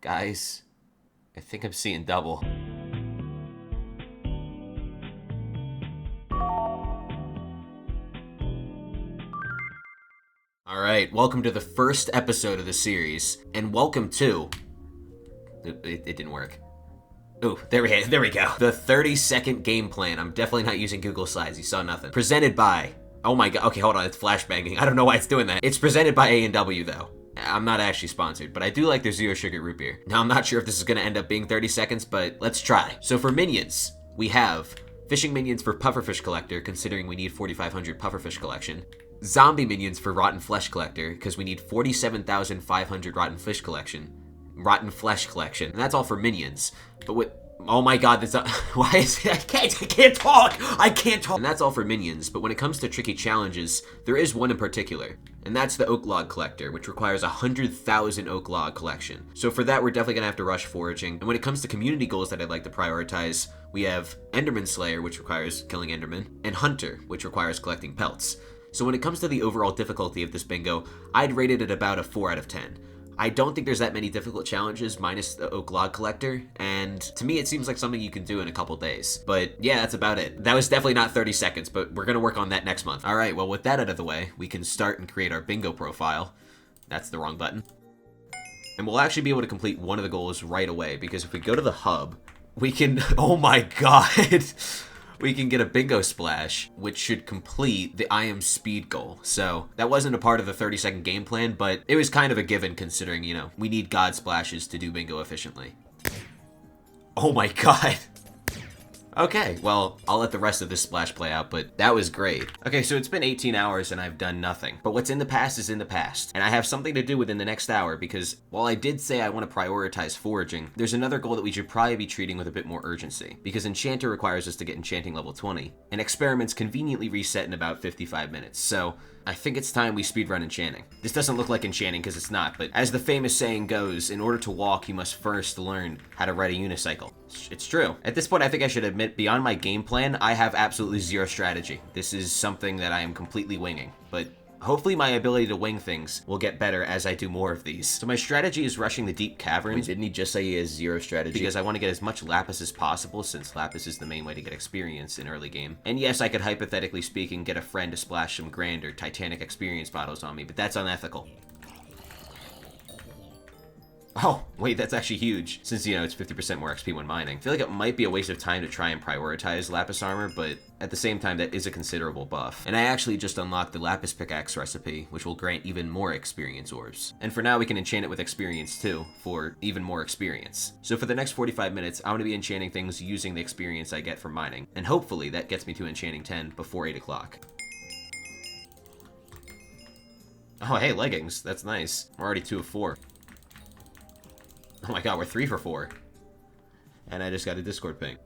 Guys, I think I'm seeing double. Alright, welcome to the first episode of the series, and welcome to... It didn't work. Ooh, there we go. The 30-second game plan. I'm definitely not using Google Slides, you saw nothing. Presented by... Oh my god, okay, hold on, it's flashbanging. I don't know why it's doing that. It's presented by A&W, though. I'm not actually sponsored, but I do like their zero sugar root beer. Now, I'm not sure if this is going to end up being 30 seconds, but let's try. So for minions, we have fishing minions for pufferfish collector, considering we need 4,500 pufferfish collection. Zombie minions for rotten flesh collector, because we need 47,500 rotten flesh collection. And that's all for minions. But with... Oh my god, that's not... Why is it... I can't talk! I can't talk! And that's all for minions, but when it comes to tricky challenges, there is one in particular. And that's the oak log collector, which requires 100,000 oak log collection. So for that, we're definitely gonna have to rush foraging. And when it comes to community goals that I'd like to prioritize, we have Enderman Slayer, which requires killing Enderman, and Hunter, which requires collecting pelts. So when it comes to the overall difficulty of this bingo, I'd rate it at about a 4 out of 10. I don't think there's that many difficult challenges minus the oak log collector, and to me it seems like something you can do in a couple days. But yeah, that's about it. That was definitely not 30 seconds, but we're gonna work on that next month. Alright, well with that out of the way, we can start and create our bingo profile. That's the wrong button. And we'll actually be able to complete one of the goals right away, because if we go to the hub, we can... Oh my god! We can get a bingo splash, which should complete the I am speed goal. So that wasn't a part of the 30-second game plan, but it was kind of a given considering, you know, we need god splashes to do bingo efficiently. Oh my god. Okay, well, I'll let the rest of this splash play out, but that was great. Okay, so it's been 18 hours and I've done nothing. But what's in the past is in the past. And I have something to do within the next hour because while I did say I want to prioritize foraging, there's another goal that we should probably be treating with a bit more urgency. Because Enchanter requires us to get Enchanting level 20, and Experiments conveniently reset in about 55 minutes. So I think it's time we speedrun Enchanting. This doesn't look like Enchanting because it's not, but as the famous saying goes, in order to walk, you must first learn how to ride a unicycle. It's true. At this point, I think I should admit, beyond my game plan, I have absolutely zero strategy. This is something that I am completely winging, but hopefully my ability to wing things will get better as I do more of these. So my strategy is rushing the deep caverns. Didn't he just say he has zero strategy? Because I want to get as much lapis as possible, since lapis is the main way to get experience in early game. And yes, I could hypothetically speaking get a friend to splash some grand or titanic experience bottles on me, but that's unethical. Oh, wait, that's actually huge, since, you know, it's 50% more XP when mining. I feel like it might be a waste of time to try and prioritize lapis armor, but at the same time, that is a considerable buff. And I actually just unlocked the lapis pickaxe recipe, which will grant even more experience orbs. And for now, we can enchant it with experience too, for even more experience. So for the next 45 minutes, I'm going to be enchanting things using the experience I get from mining. And hopefully, that gets me to enchanting 10 before 8 o'clock. Oh, hey, leggings. That's nice. We're already 2 of 4. Oh my god, we're 3 for 4. And I just got a Discord ping.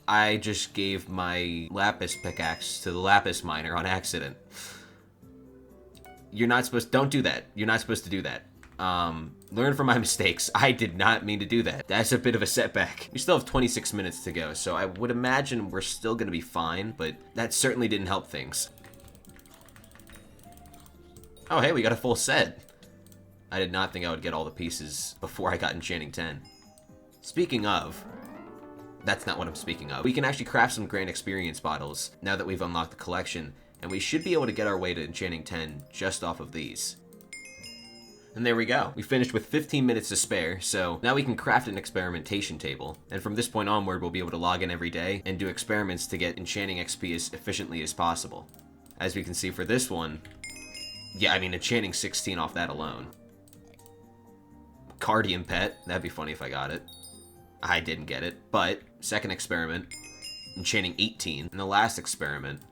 I just gave my lapis pickaxe to the lapis miner on accident. You're not supposed... Don't do that. You're not supposed to do that. Learn from my mistakes. I did not mean to do that. That's a bit of a setback. We still have 26 minutes to go, so I would imagine we're still gonna be fine, but that certainly didn't help things. Oh, hey, we got a full set. I did not think I would get all the pieces before I got Enchanting 10. Speaking of, that's not what I'm speaking of. We can actually craft some grand experience bottles now that we've unlocked the collection, and we should be able to get our way to Enchanting 10 just off of these. And there we go. We finished with 15 minutes to spare, so now we can craft an experimentation table. And from this point onward, we'll be able to log in every day and do experiments to get Enchanting XP as efficiently as possible. As we can see for this one, yeah, I mean, enchanting 16 off that alone. Guardian pet. That'd be funny if I got it. I didn't get it, but second experiment, enchanting 18. And the last experiment,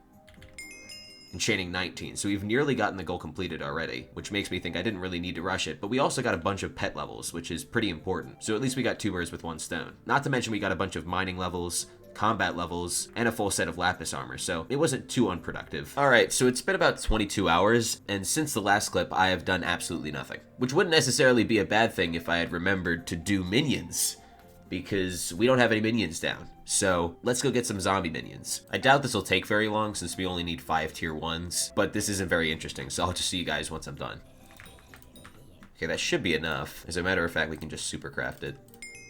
enchanting 19. So we've nearly gotten the goal completed already, which makes me think I didn't really need to rush it. But we also got a bunch of pet levels, which is pretty important. So at least we got 2 birds with 1 stone. Not to mention we got a bunch of mining levels, combat levels, and a full set of lapis armor, so it wasn't too unproductive. Alright, so it's been about 22 hours, and since the last clip, I have done absolutely nothing. Which wouldn't necessarily be a bad thing if I had remembered to do minions. because we don't have any minions down. So let's go get some zombie minions. I doubt this will take very long since we only need 5 tier 1s, but this isn't very interesting, so I'll just see you guys once I'm done. Okay, that should be enough. As a matter of fact, we can just supercraft it.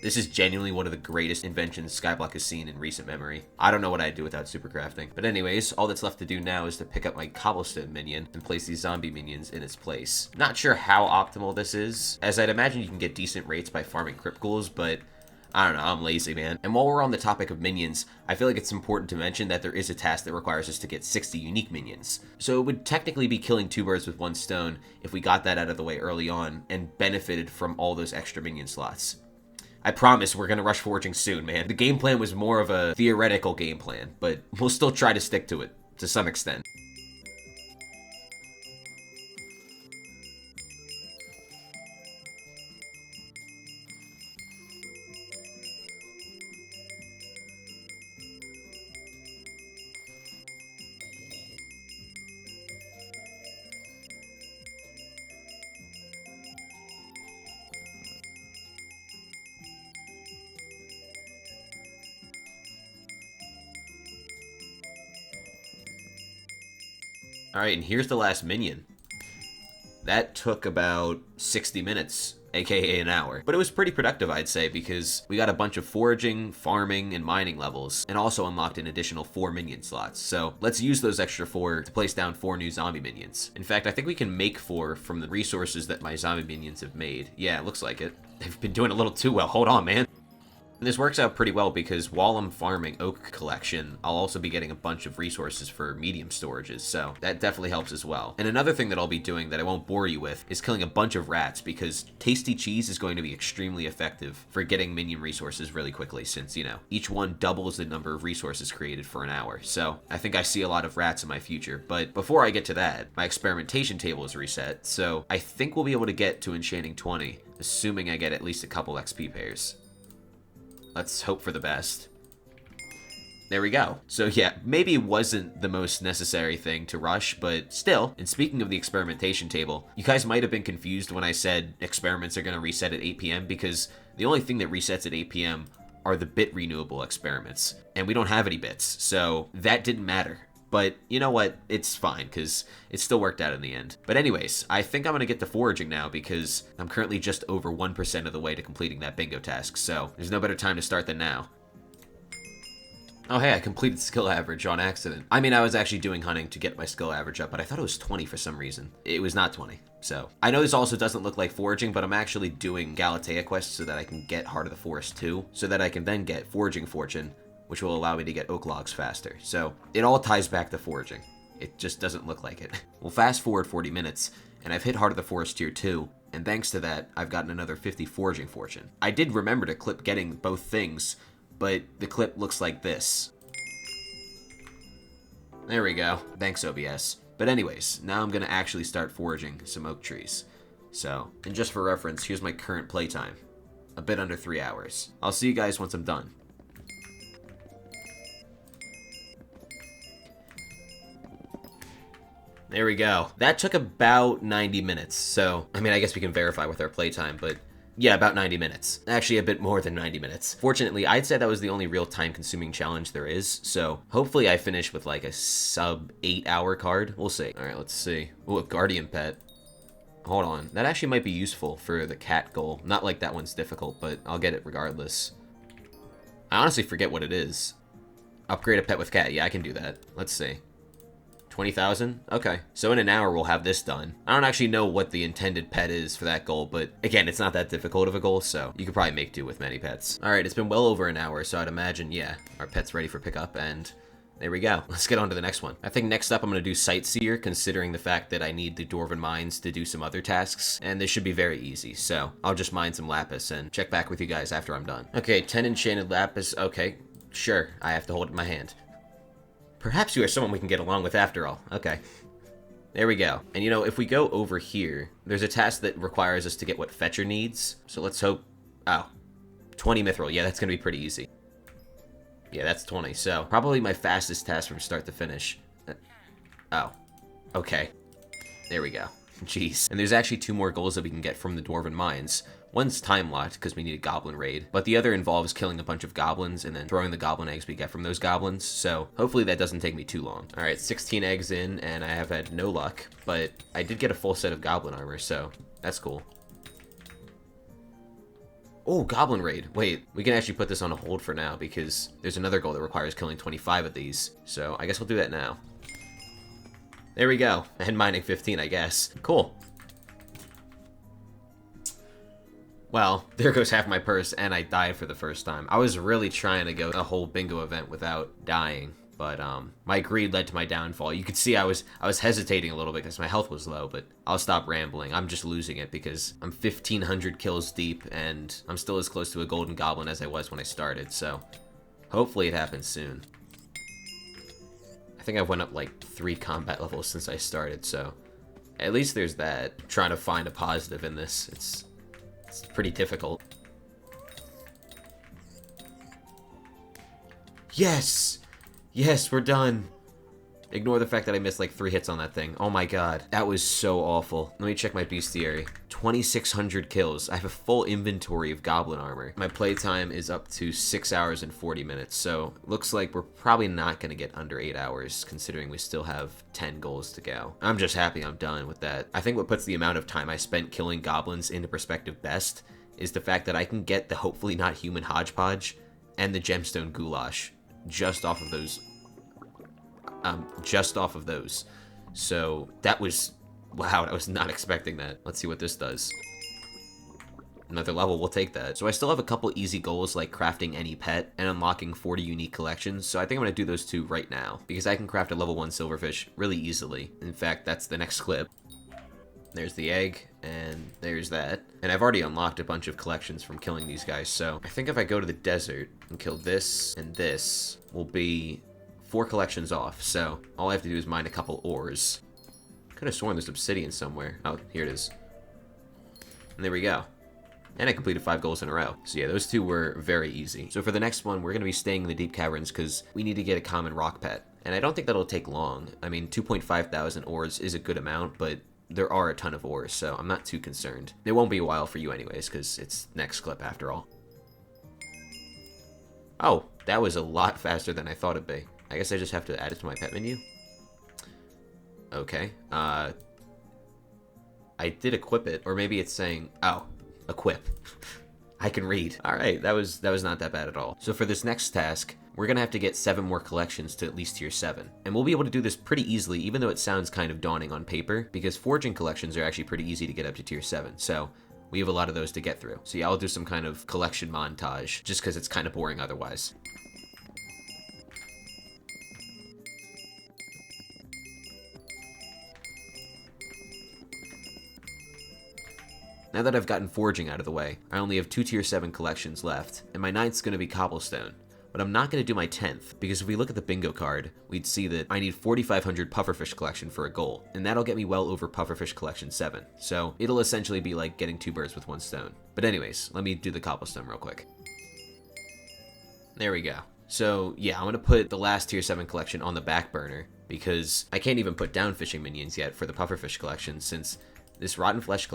This is genuinely one of the greatest inventions Skyblock has seen in recent memory. I don't know what I'd do without supercrafting. But anyways, all that's left to do now is to pick up my cobblestone minion and place these zombie minions in its place. Not sure how optimal this is, as I'd imagine you can get decent rates by farming crypt ghouls, but I don't know, I'm lazy, man. And while we're on the topic of minions, I feel like it's important to mention that there is a task that requires us to get 60 unique minions. So it would technically be killing 2 birds with 1 stone if we got that out of the way early on and benefited from all those extra minion slots. I promise we're gonna rush foraging soon, man. The game plan was more of a theoretical game plan, but we'll still try to stick to it, to some extent. Alright, and here's the last minion. That took about 60 minutes, aka an hour. But it was pretty productive, I'd say, because we got a bunch of foraging, farming, and mining levels, and also unlocked an additional 4 minion slots. So let's use those extra 4 to place down 4 new zombie minions. In fact, I think we can make 4 from the resources that my zombie minions have made. Yeah, it looks like it. They've been doing a little too well. Hold on, man. And this works out pretty well because while I'm farming oak collection, I'll also be getting a bunch of resources for medium storages, so that definitely helps as well. And another thing that I'll be doing that I won't bore you with is killing a bunch of rats, because tasty cheese is going to be extremely effective for getting minion resources really quickly, since, you know, each one doubles the number of resources created for an hour. So I think I see a lot of rats in my future. But before I get to that, my experimentation table is reset, so I think we'll be able to get to enchanting 20, assuming I get at least a couple XP pairs. Let's hope for the best. There we go. So yeah, maybe it wasn't the most necessary thing to rush, but still. And speaking of the experimentation table, you guys might have been confused when I said experiments are going to reset at 8 p.m. because the only thing that resets at 8 p.m. are the bit renewable experiments. And we don't have any bits, so that didn't matter. But you know what? It's fine, because it still worked out in the end. But anyways, I think I'm going to get to foraging now, because I'm currently just over 1% of the way to completing that bingo task, so there's no better time to start than now. Oh hey, I completed skill average on accident. I mean, I was actually doing hunting to get my skill average up, but I thought it was 20 for some reason. It was not 20, so. I know this also doesn't look like foraging, but I'm actually doing Galatea quests so that I can get Heart of the Forest too, so that I can then get Foraging Fortune, which will allow me to get oak logs faster. So it all ties back to foraging. It just doesn't look like it. Well, fast forward 40 minutes, and I've hit Heart of the Forest tier 2, and thanks to that, I've gotten another 50 foraging fortune. I did remember to clip getting both things, but the clip looks like this. There we go. Thanks, OBS. But anyways, now I'm gonna actually start foraging some oak trees. So, and just for reference, here's my current playtime. A bit under 3 hours. I'll see you guys once I'm done. There we go. That took about 90 minutes, so, I mean, I guess we can verify with our playtime, but yeah, about 90 minutes. Actually, a bit more than 90 minutes. Fortunately, I'd say that was the only real time-consuming challenge there is, so hopefully I finish with like a sub 8-hour card. We'll see. All right, let's see. Ooh, a guardian pet. Hold on. That actually might be useful for the cat goal. Not like that one's difficult, but I'll get it regardless. I honestly forget what it is. Upgrade a pet with cat. Yeah, I can do that. Let's see. 20,000? Okay. So in an hour, we'll have this done. I don't actually know what the intended pet is for that goal, but again, it's not that difficult of a goal, so you could probably make do with many pets. All right, it's been well over an hour, so I'd imagine, yeah, our pet's ready for pickup, and there we go. Let's get on to the next one. I think next up, I'm going to do Sightseer, considering the fact that I need the Dwarven Mines to do some other tasks, and this should be very easy, so I'll just mine some Lapis and check back with you guys after I'm done. Okay, 10 enchanted Lapis. Okay, sure, I have to hold it in my hand. Perhaps you are someone we can get along with after all. Okay. There we go. And you know, if we go over here, there's a task that requires us to get what Fetcher needs. So let's hope... Oh. 20 mithril. Yeah, that's going to be pretty easy. Yeah, that's 20. So probably my fastest task from start to finish. Oh. Okay. There we go. Jeez. And there's actually 2 more goals that we can get from the Dwarven Mines. One's time-locked, because we need a goblin raid, but the other involves killing a bunch of goblins and then throwing the goblin eggs we get from those goblins, so hopefully that doesn't take me too long. Alright, 16 eggs in, and I have had no luck, but I did get a full set of goblin armor, so that's cool. Oh, goblin raid. Wait, we can actually put this on a hold for now, because there's another goal that requires killing 25 of these, so I guess we'll do that now. There we go, and mining 15, I guess. Cool. Well, there goes half my purse, and I died for the first time. I was really trying to go a whole bingo event without dying, but my greed led to my downfall. You could see I was hesitating a little bit because my health was low, but I'll stop rambling. I'm just losing it because I'm 1,500 kills deep, and I'm still as close to a golden goblin as I was when I started, so hopefully it happens soon. I think I went up like 3 combat levels since I started, so at least there's that. Trying to find a positive in this. It's pretty difficult. Yes! Yes, we're done. Ignore the fact that I missed like 3 hits on that thing. Oh my god. That was so awful. Let me check my bestiary. 2,600 kills. I have a full inventory of goblin armor. My playtime is up to 6 hours and 40 minutes, so looks like we're probably not going to get under 8 hours, considering we still have 10 goals to go. I'm just happy I'm done with that. I think what puts the amount of time I spent killing goblins into perspective best is the fact that I can get the hopefully not human hodgepodge and the gemstone goulash just off of those. So that was, wow, I was not expecting that. Let's see what this does. Another level, we'll take that. So I still have a couple easy goals like crafting any pet and unlocking 40 unique collections. So I think I'm gonna do those 2 right now because I can craft a level 1 silverfish really easily. In fact, that's the next clip. There's the egg, and there's that. And I've already unlocked a bunch of collections from killing these guys, so I think if I go to the desert and kill this and this, will be 4 collections off, so all I have to do is mine a couple ores. Could have sworn there's obsidian somewhere. Oh, here it is. And there we go. And I completed 5 goals in a row. So yeah, those 2 were very easy. So for the next one, we're going to be staying in the deep caverns because we need to get a common rock pet. And I don't think that'll take long. I mean, 2.5 thousand ores is a good amount, but there are a ton of ores, so I'm not too concerned. It won't be a while for you anyways, because it's next clip after all. Oh, that was a lot faster than I thought it'd be. I guess I just have to add it to my pet menu. Okay. I did equip it, or maybe it's saying, oh, equip. I can read. All right, that was not that bad at all. So for this next task, we're gonna have to get 7 more collections to at least tier 7. And we'll be able to do this pretty easily, even though it sounds kind of daunting on paper, because forging collections are actually pretty easy to get up to tier 7. So we have a lot of those to get through. So yeah, I'll do some kind of collection montage, just because it's kind of boring otherwise. Now that I've gotten forging out of the way, I only have 2 tier 7 collections left, and my 9th's gonna be cobblestone. But I'm not gonna do my 10th, because if we look at the bingo card, we'd see that I need 4,500 pufferfish collection for a goal, and that'll get me well over pufferfish collection 7. So it'll essentially be like getting 2 birds with 1 stone. But anyways, let me do the cobblestone real quick. There we go. So yeah, I'm gonna put the last tier 7 collection on the back burner, because I can't even put down fishing minions yet for the pufferfish collection, since this rotten flesh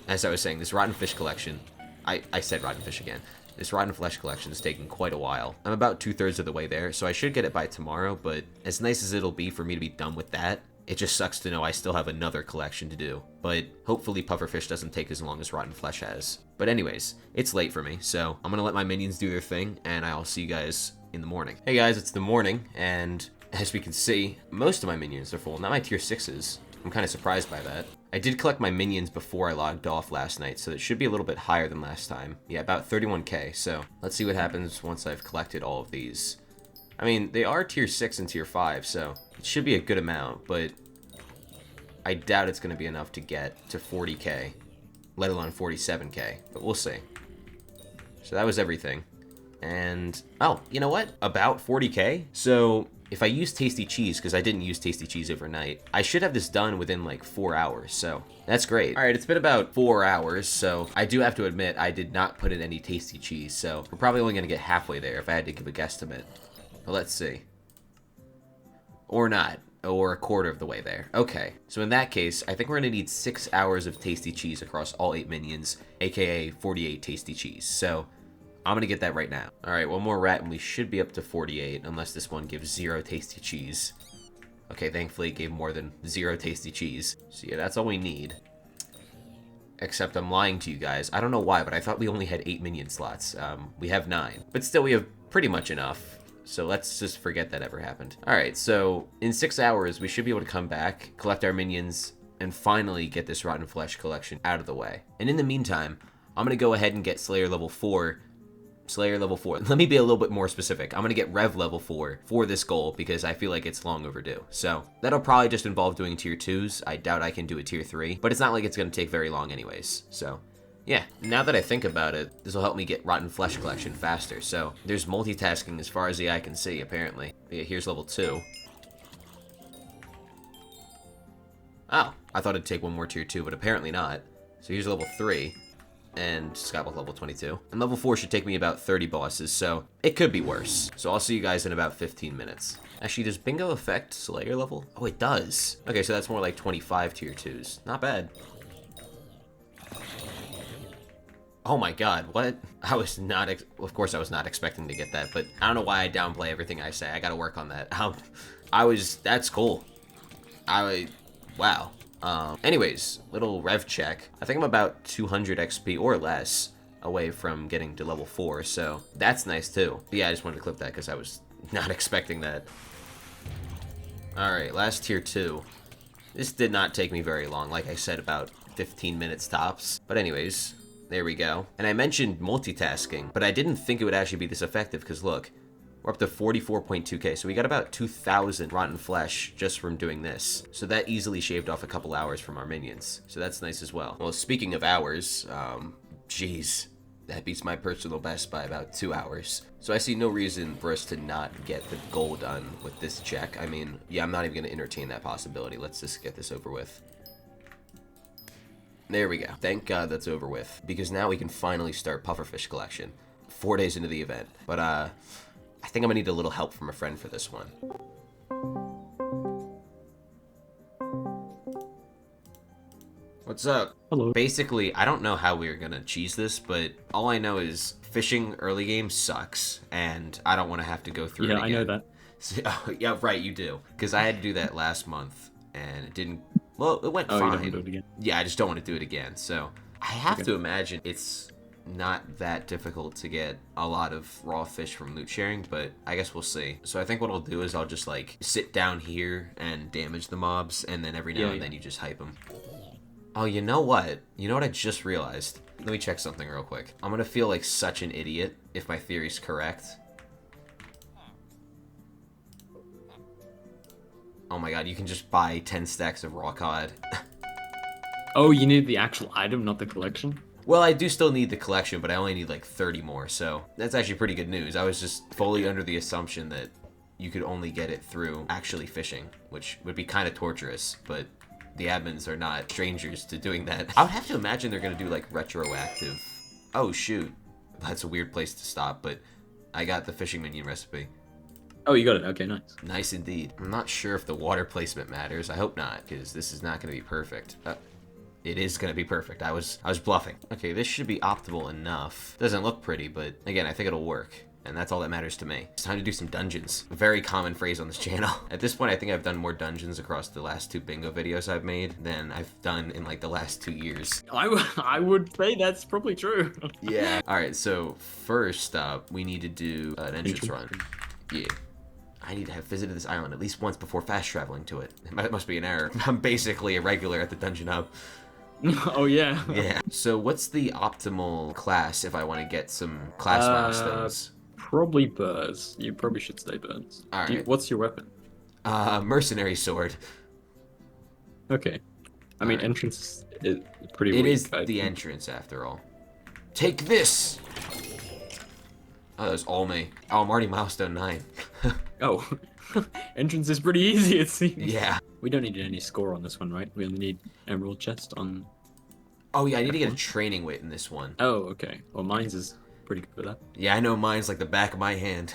as I was saying, this rotten fish collection, I said rotten fish again. This rotten flesh collection is taking quite a while. I'm about 2/3 of the way there, so I should get it by tomorrow, but as nice as it'll be for me to be done with that, it just sucks to know I still have another collection to do. But hopefully pufferfish doesn't take as long as rotten flesh has. But anyways, it's late for me, so I'm gonna let my minions do their thing, and I'll see you guys in the morning. Hey guys, it's the morning, and as we can see, most of my minions are full, not my tier 6s. I'm kind of surprised by that. I did collect my minions before I logged off last night, so it should be a little bit higher than last time. Yeah, about 31k, so let's see what happens once I've collected all of these. I mean, they are tier 6 and tier 5, so it should be a good amount, but I doubt it's going to be enough to get to 40k, let alone 47k, but we'll see. So that was everything. And, oh, you know what? About 40k? So if I use Tasty Cheese, because I didn't use Tasty Cheese overnight, I should have this done within like 4 hours, so that's great. All right, it's been about 4 hours, so I do have to admit I did not put in any Tasty Cheese, so we're probably only going to get halfway there if I had to give a guesstimate. But let's see. Or not. Or a quarter of the way there. Okay, so in that case, I think we're gonna need 6 hours of tasty cheese across all 8 minions, aka 48 tasty cheese. So I'm gonna get that right now. All right, one more rat and we should be up to 48, unless this one gives 0 tasty cheese. Okay, thankfully it gave more than 0 tasty cheese. So yeah, that's all we need. Except I'm lying to you guys. I don't know why, but I thought we only had 8 minion slots. We have 9. But still, we have pretty much enough. So let's just forget that ever happened. All right, so in 6 hours, we should be able to come back, collect our minions, and finally get this Rotten Flesh collection out of the way. And in the meantime, I'm gonna go ahead and get Slayer level 4. Slayer level 4. Let me be a little bit more specific. I'm gonna get Rev level 4 for this goal because I feel like it's long overdue. So that'll probably just involve doing tier 2s. I doubt I can do a tier 3, but it's not like it's gonna take very long anyways. So yeah, now that I think about it, this will help me get Rotten Flesh collection faster. So there's multitasking as far as the eye can see, apparently. Yeah, here's level 2. Oh, I thought it'd take one more tier 2, but apparently not. So here's level 3, and Skyblock level 22. And level 4 should take me about 30 bosses, so it could be worse. So I'll see you guys in about 15 minutes. Actually, does Bingo affect Slayer level? Oh, it does. Okay, so that's more like 25 tier 2s. Not bad. Oh my god, what? I was not, of course I was not expecting to get that, but I don't know why I downplay everything I say. I gotta work on that. That's cool. Wow. Anyways, little rev check. I think I'm about 200 XP or less away from getting to level 4, so that's nice too. But yeah, I just wanted to clip that because I was not expecting that. Alright, last tier 2. This did not take me very long, like I said, about 15 minutes tops. But anyways, there we go. And I mentioned multitasking, but I didn't think it would actually be this effective because look, we're up to 44.2k, so we got about 2,000 rotten flesh just from doing this. So that easily shaved off a couple hours from our minions. So that's nice as well. Well, speaking of hours, geez, that beats my personal best by about 2 hours. So I see no reason for us to not get the goal done with this check. I mean, yeah, I'm not even gonna entertain that possibility. Let's just get this over with. There we go. Thank God that's over with, because now we can finally start pufferfish collection 4 days into the event. But I think I'm gonna need a little help from a friend for this one. What's up? Hello. Basically, I don't know how we're gonna cheese this, but all I know is fishing early game sucks, and I don't want to have to go through it again. Yeah, I know that. So, yeah, right, you do. Because I had to do that last month, and it didn't... Well, it went fine. You don't want to do it again? Yeah, I just don't want to do it again. So I have to imagine it's not that difficult to get a lot of raw fish from loot sharing, but I guess we'll see. So I think what I'll do is I'll just like sit down here and damage the mobs, and then every now and then you just hype them. Oh, you know what? You know what I just realized? Let me check something real quick. I'm gonna feel like such an idiot if my theory's correct. Oh my god, you can just buy 10 stacks of raw cod. Oh, you need the actual item, not the collection? Well, I do still need the collection, but I only need like 30 more, so that's actually pretty good news. I was just fully under the assumption that you could only get it through actually fishing, which would be kind of torturous, but the admins are not strangers to doing that. I would have to imagine they're gonna do like retroactive. Oh shoot, that's a weird place to stop, but I got the fishing minion recipe. Oh, you got it. Okay, nice. Nice indeed. I'm not sure if the water placement matters. I hope not, because this is not gonna be perfect. It is gonna be perfect. I was bluffing. Okay, this should be optimal enough. Doesn't look pretty, but again, I think it'll work. And that's all that matters to me. It's time to do some dungeons. A very common phrase on this channel. At this point, I think I've done more dungeons across the last 2 bingo videos I've made than I've done in like the last 2 years. I would say that's probably true. Yeah. All right, so first up, we need to do an entrance run. Yeah. I need to have visited this island at least once before fast traveling to it. It must be an error. I'm basically a regular at the dungeon hub. Oh, yeah. Yeah. So what's the optimal class if I want to get some class milestones? Probably birds. You probably should stay birds. All right. What's your weapon? Mercenary sword. Okay. I mean, entrance is pretty weak. It is the entrance, after all. Take this! Oh, that was all me. Oh, I'm already milestone 9. Oh. Entrance is pretty easy, it seems. Yeah. We don't need any score on this one, right? We only need emerald chest on... Oh, yeah, I need to get a training weight in this one. Oh, okay. Well, mine's is pretty good for that. Yeah, I know mine's like the back of my hand.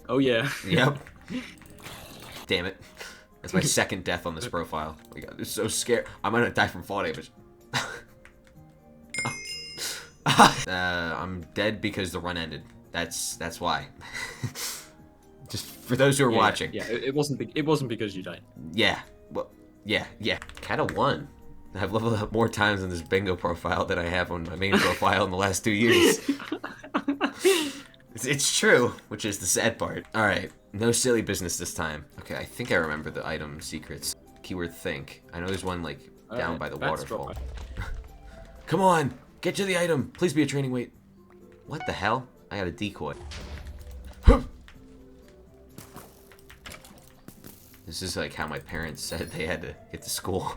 Oh, yeah. Yep. Damn it. That's my second death on this profile. Oh my god, I'm so scared. I'm gonna die from fall damage. I'm dead because the run ended. That's why. Just for those who are watching. Yeah, it wasn't because you died. Yeah. Well, yeah. Cata won. I've leveled up more times on this bingo profile than I have on my main profile in the last 2 years. It's true, which is the sad part. All right, no silly business this time. Okay, I think I remember the item secrets. Keyword think. I know there's one like down by the waterfall. Come on, get to the item. Please be a training weight. What the hell? I got a decoy. This is like how my parents said they had to get to school.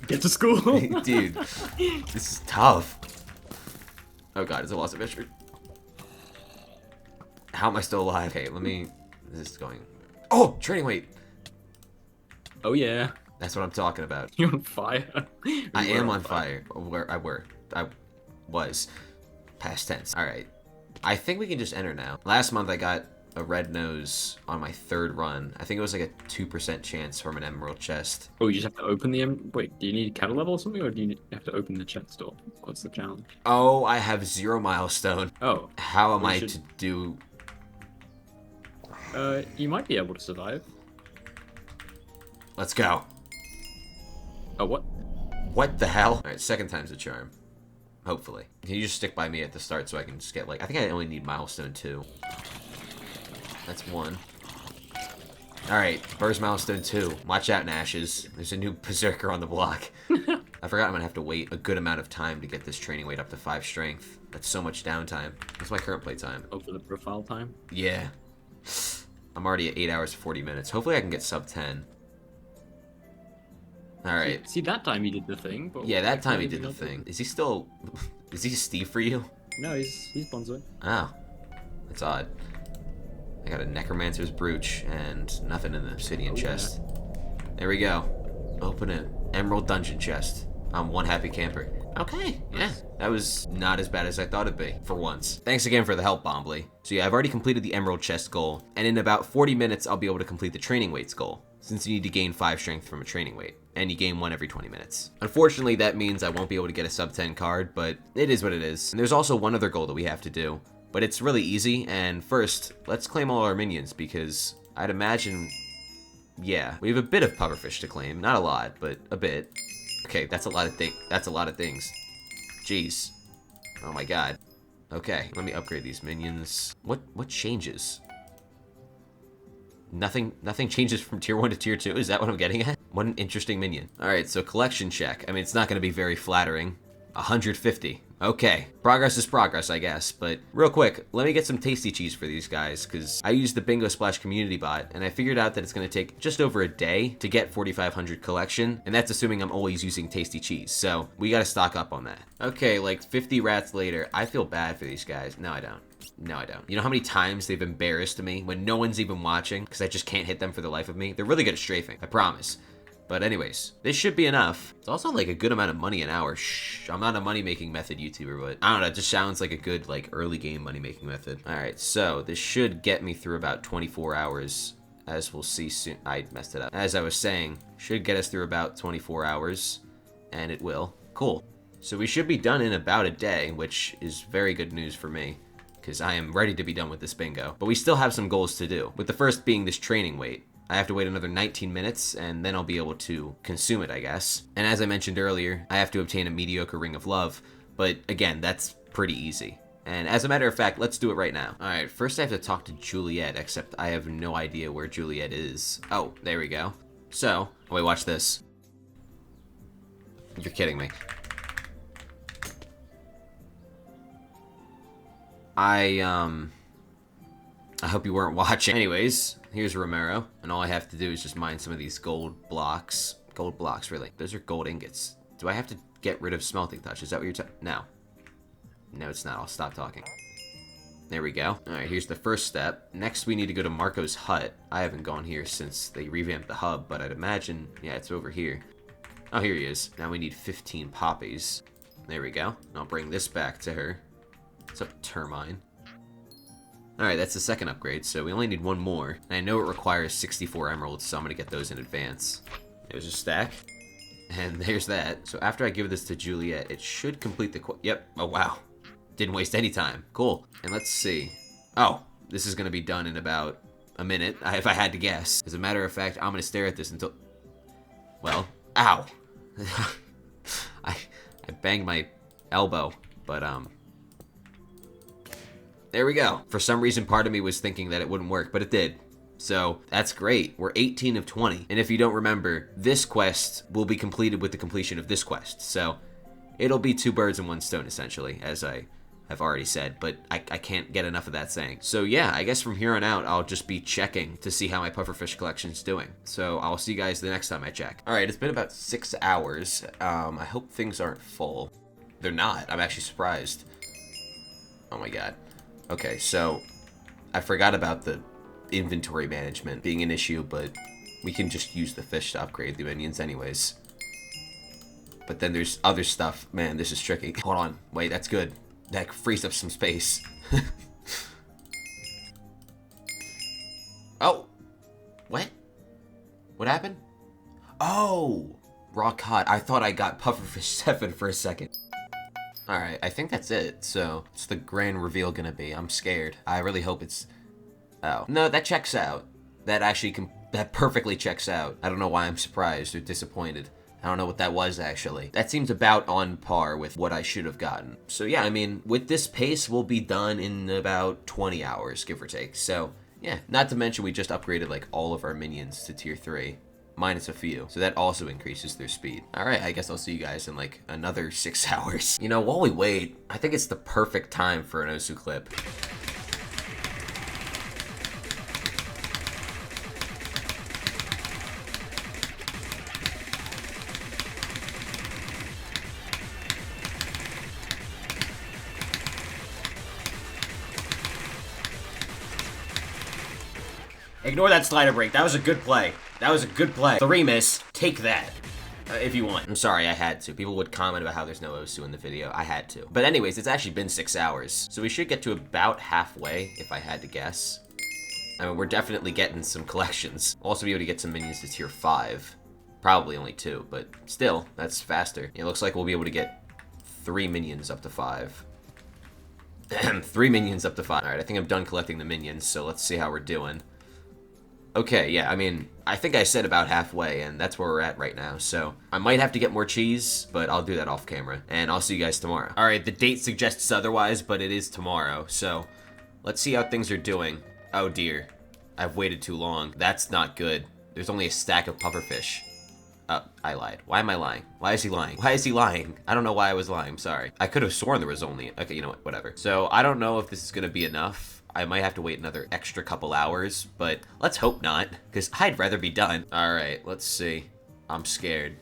Get to school? Dude, this is tough. Oh god, it's a loss of history. How am I still alive? Okay, this is going. Oh, training weight. Oh yeah. That's what I'm talking about. You're on fire. I am on fire. I was. Past tense. All right. I think we can just enter now. Last month I got a red nose on my 3rd run. I think it was like a 2% chance from an emerald chest. Oh, you just have to open the wait, do you need cattle level or something, or do you have to open the chest door? What's the challenge? Oh, I have 0 milestone. Oh. How am I to do? You might be able to survive. Let's go. Oh, what? What the hell? All right, 2nd time's a charm. Hopefully. Can you just stick by me at the start so I can just get like, I think I only need milestone 2. That's 1. Alright, first milestone 2. Watch out, Nashes. There's a new Berserker on the block. I forgot I'm gonna have to wait a good amount of time to get this training weight up to 5 strength. That's so much downtime. What's my current play time? Oh, for the profile time? Yeah. I'm already at 8 hours 40 minutes. Hopefully I can get sub 10. Alright. See, that time he did the thing. But yeah, that time he did the thing. Is he still... Is he Steve for you? No, he's Bonzo. Oh. That's odd. I got a Necromancer's Brooch and nothing in the obsidian chest. There we go. Open an Emerald Dungeon chest. I'm one happy camper. Okay, yeah. That was not as bad as I thought it'd be, for once. Thanks again for the help, Bombly. So yeah, I've already completed the Emerald chest goal, and in about 40 minutes, I'll be able to complete the training weights goal, since you need to gain 5 strength from a training weight, and you gain 1 every 20 minutes. Unfortunately, that means I won't be able to get a sub 10 card, but it is what it is. And there's also one other goal that we have to do, but it's really easy, and first, let's claim all our minions, because I'd imagine, yeah, we have a bit of pufferfish to claim. Not a lot, but a bit. Okay, that's a lot of things. Jeez. Oh my god. Okay, let me upgrade these minions. What changes? Nothing changes from tier 1 to tier 2? Is that what I'm getting at? What an interesting minion. Alright, so collection check. I mean, it's not going to be very flattering. 150. Okay, progress is progress, I guess, but real quick, let me get some tasty cheese for these guys, because I used the Bingo Splash community bot, and I figured out that it's going to take just over a day to get 4,500 collection, and that's assuming I'm always using tasty cheese, so we gotta stock up on that. Okay, like 50 rats later, I feel bad for these guys. No, I don't. No, I don't. You know how many times they've embarrassed me when no one's even watching, because I just can't hit them for the life of me? They're really good at strafing, I promise. But anyways, this should be enough. It's also like a good amount of money an hour. Shh, I'm not a money-making method YouTuber, but I don't know, it just sounds like a good like early game money-making method. All right, so this should get me through about 24 hours, as we'll see soon. I messed it up. As I was saying, should get us through about 24 hours, and it will. Cool. So we should be done in about a day, which is very good news for me, because I am ready to be done with this bingo. But we still have some goals to do, with the first being this training weight. I have to wait another 19 minutes, and then I'll be able to consume it, I guess. And as I mentioned earlier, I have to obtain a mediocre Ring of Love, but again, that's pretty easy. And as a matter of fact, let's do it right now. Alright, first I have to talk to Juliet, except I have no idea where Juliet is. Oh, there we go. So, oh wait, watch this. You're kidding me. I hope you weren't watching. Anyways, here's Romero, and all I have to do is just mine some of these gold blocks. Gold blocks, really. Those are gold ingots. Do I have to get rid of smelting touch? Is that what you're talking? No. No, it's not. I'll stop talking. There we go. All right, here's the first step. Next, we need to go to Marco's hut. I haven't gone here since they revamped the hub, but I'd imagine, yeah, it's over here. Oh, here he is. Now we need 15 poppies. There we go. I'll bring this back to her. What's up, Termine? Alright, that's the second upgrade, so we only need one more. And I know it requires 64 emeralds, so I'm gonna get those in advance. There's a stack. And there's that. So after I give this to Juliet, it should complete the yep. Oh, wow. Didn't waste any time. Cool. And let's see. Oh, this is gonna be done in about a minute, if I had to guess. As a matter of fact, I'm gonna stare at this until... Well, ow. I banged my elbow, but there we go. For some reason, part of me was thinking that it wouldn't work, but it did. So that's great. We're 18 of 20. And if you don't remember, this quest will be completed with the completion of this quest. So it'll be 2 birds and 1 stone, essentially, as I have already said, but I can't get enough of that saying. So yeah, I guess from here on out, I'll just be checking to see how my pufferfish collection's doing. So I'll see you guys the next time I check. All right, it's been about 6 hours. I hope things aren't full. They're not. I'm actually surprised. Oh my god. Okay, so I forgot about the inventory management being an issue, but we can just use the fish to upgrade the minions anyways. But then there's other stuff. Man, this is tricky. Hold on. Wait, that's good. That frees up some space. Oh! What? What happened? Oh! Raw cod. I thought I got pufferfish 7 for a second. Alright, I think that's it. So, what's the grand reveal gonna be? I'm scared. I really hope it's... Oh. No, that checks out. That actually that perfectly checks out. I don't know why I'm surprised or disappointed. I don't know what that was, actually. That seems about on par with what I should have gotten. So yeah, I mean, with this pace, we'll be done in about 20 hours, give or take. So, yeah. Not to mention, we just upgraded, like, all of our minions to tier 3. Minus a few. So that also increases their speed. Alright, I guess I'll see you guys in, like, another 6 hours. You know, while we wait, I think it's the perfect time for an Osu clip. Ignore that slider break. That was a good play. That was a good play. 3 miss. Take that. If you want. I'm sorry, I had to. People would comment about how there's no Osu in the video. I had to. But anyways, it's actually been 6 hours. So we should get to about halfway, if I had to guess. I mean, we're definitely getting some collections. Also be able to get some minions to tier 5. Probably only 2, but still, that's faster. It looks like we'll be able to get 3 minions up to 5. 3 minions up to 5. Alright, I think I'm done collecting the minions, so let's see how we're doing. Okay, yeah, I mean, I think I said about halfway, and that's where we're at right now, so I might have to get more cheese, but I'll do that off camera, and I'll see you guys tomorrow. Alright, the date suggests otherwise, but it is tomorrow, so let's see how things are doing. Oh dear, I've waited too long. That's not good. There's only a stack of pufferfish. I lied. Why am I lying? Why is he lying? Why is he lying? I don't know why I was lying, I'm sorry. I could have sworn there was only... Okay, you know what, whatever. So, I don't know if this is gonna be enough. I might have to wait another extra couple hours, but let's hope not, because I'd rather be done. Alright, let's see. I'm scared.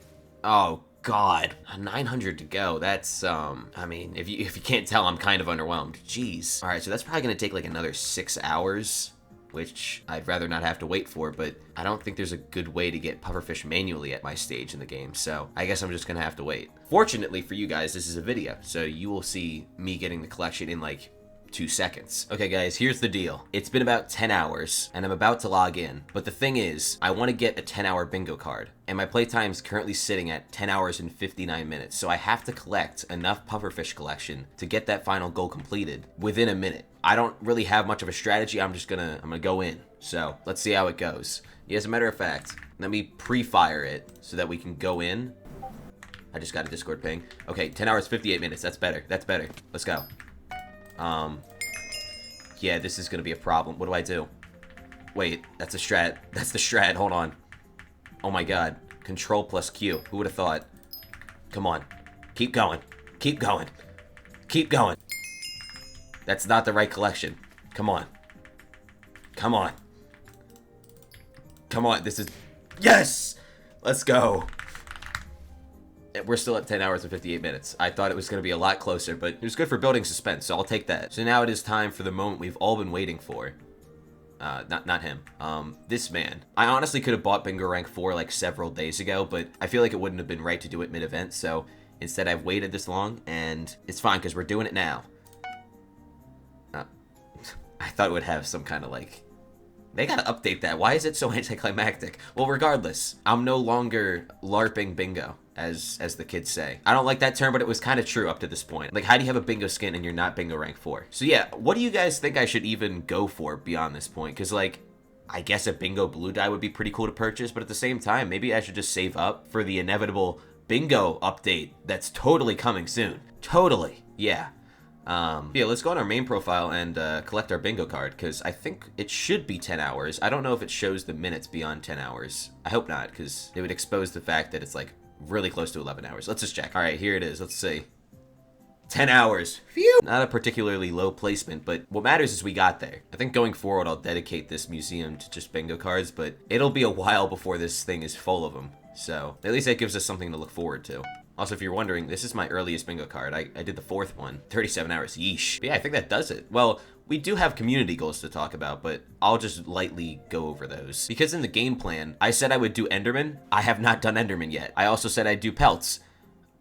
Oh, God. 900 to go. That's, I mean, if you can't tell, I'm kind of underwhelmed. Jeez. Alright, so that's probably gonna take like another 6 hours, which I'd rather not have to wait for, but I don't think there's a good way to get pufferfish manually at my stage in the game, so I guess I'm just gonna have to wait. Fortunately for you guys, this is a video, so you will see me getting the collection in like 2 seconds. Okay guys, here's the deal. It's been about 10 hours, and I'm about to log in, but the thing is, I want to get a 10-hour bingo card, and my playtime is currently sitting at 10 hours and 59 minutes, so I have to collect enough pufferfish collection to get that final goal completed within a minute. I don't really have much of a strategy, I'm gonna go in, so let's see how it goes. Yeah, as a matter of fact, let me pre-fire it so that we can go in. I just got a Discord ping. Okay, 10 hours, 58 minutes, that's better, let's go. Yeah, this is gonna be a problem. What do I do? Wait, that's a strat. That's the strat. Hold on. Oh my god. Control plus Q. Who would have thought? Come on. Keep going. Keep going. Keep going. That's not the right collection. Come on. Come on. Come on. This is... Yes! Let's go. We're still at 10 hours and 58 minutes. I thought it was going to be a lot closer, but it was good for building suspense, so I'll take that. So now it is time for the moment we've all been waiting for. Not him. This man. I honestly could have bought Bingo Rank 4 like several days ago, but I feel like it wouldn't have been right to do it mid-event, so instead I've waited this long, and it's fine because we're doing it now. I thought it would have some kind of like... They gotta update that. Why is it so anticlimactic? Well, regardless, I'm no longer LARPing bingo, as the kids say. I don't like that term, but it was kind of true up to this point. Like, how do you have a bingo skin and you're not bingo rank 4? So yeah, what do you guys think I should even go for beyond this point? Because, like, I guess a bingo blue dye would be pretty cool to purchase, but at the same time, maybe I should just save up for the inevitable bingo update that's totally coming soon. Totally. Yeah. Yeah, let's go on our main profile and collect our bingo card, because I think it should be 10 hours. I don't know if it shows the minutes beyond 10 hours. I hope not, because it would expose the fact that it's, like, really close to 11 hours. Let's just check. All right, here it is. Let's see. 10 hours. Phew! Not a particularly low placement, but what matters is we got there. I think going forward, I'll dedicate this museum to just bingo cards, but it'll be a while before this thing is full of them. So, at least that gives us something to look forward to. Also, if you're wondering, this is my earliest bingo card. I did the 4th one. 37 hours. Yeesh. But yeah, I think that does it. Well, we do have community goals to talk about, but I'll just lightly go over those. Because in the game plan, I said I would do Enderman. I have not done Enderman yet. I also said I'd do pelts.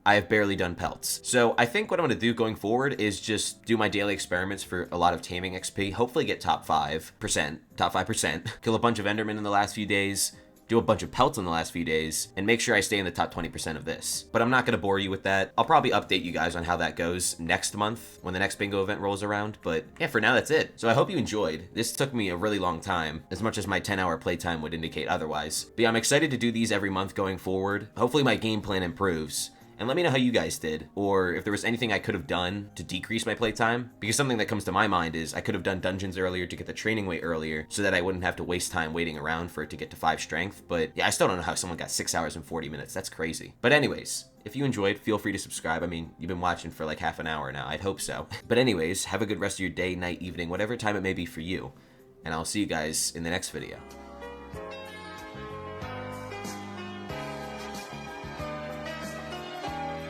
I have barely done pelts. So I think what I'm going to do going forward is just do my daily experiments for a lot of taming XP. Hopefully get top 5%. Kill a bunch of Endermen in the last few days. Do a bunch of pelts in the last few days, and make sure I stay in the top 20% of this. But I'm not going to bore you with that. I'll probably update you guys on how that goes next month when the next bingo event rolls around. But yeah, for now, that's it. So I hope you enjoyed. This took me a really long time, as much as my 10-hour playtime would indicate otherwise. But yeah, I'm excited to do these every month going forward. Hopefully my game plan improves. And let me know how you guys did, or if there was anything I could have done to decrease my playtime. Because something that comes to my mind is I could have done dungeons earlier to get the training weight earlier, so that I wouldn't have to waste time waiting around for it to get to 5 strength. But yeah, I still don't know how someone got 6 hours and 40 minutes. That's crazy. But anyways, if you enjoyed, feel free to subscribe. I mean, you've been watching for like half an hour now. I'd hope so. But anyways, have a good rest of your day, night, evening, whatever time it may be for you. And I'll see you guys in the next video.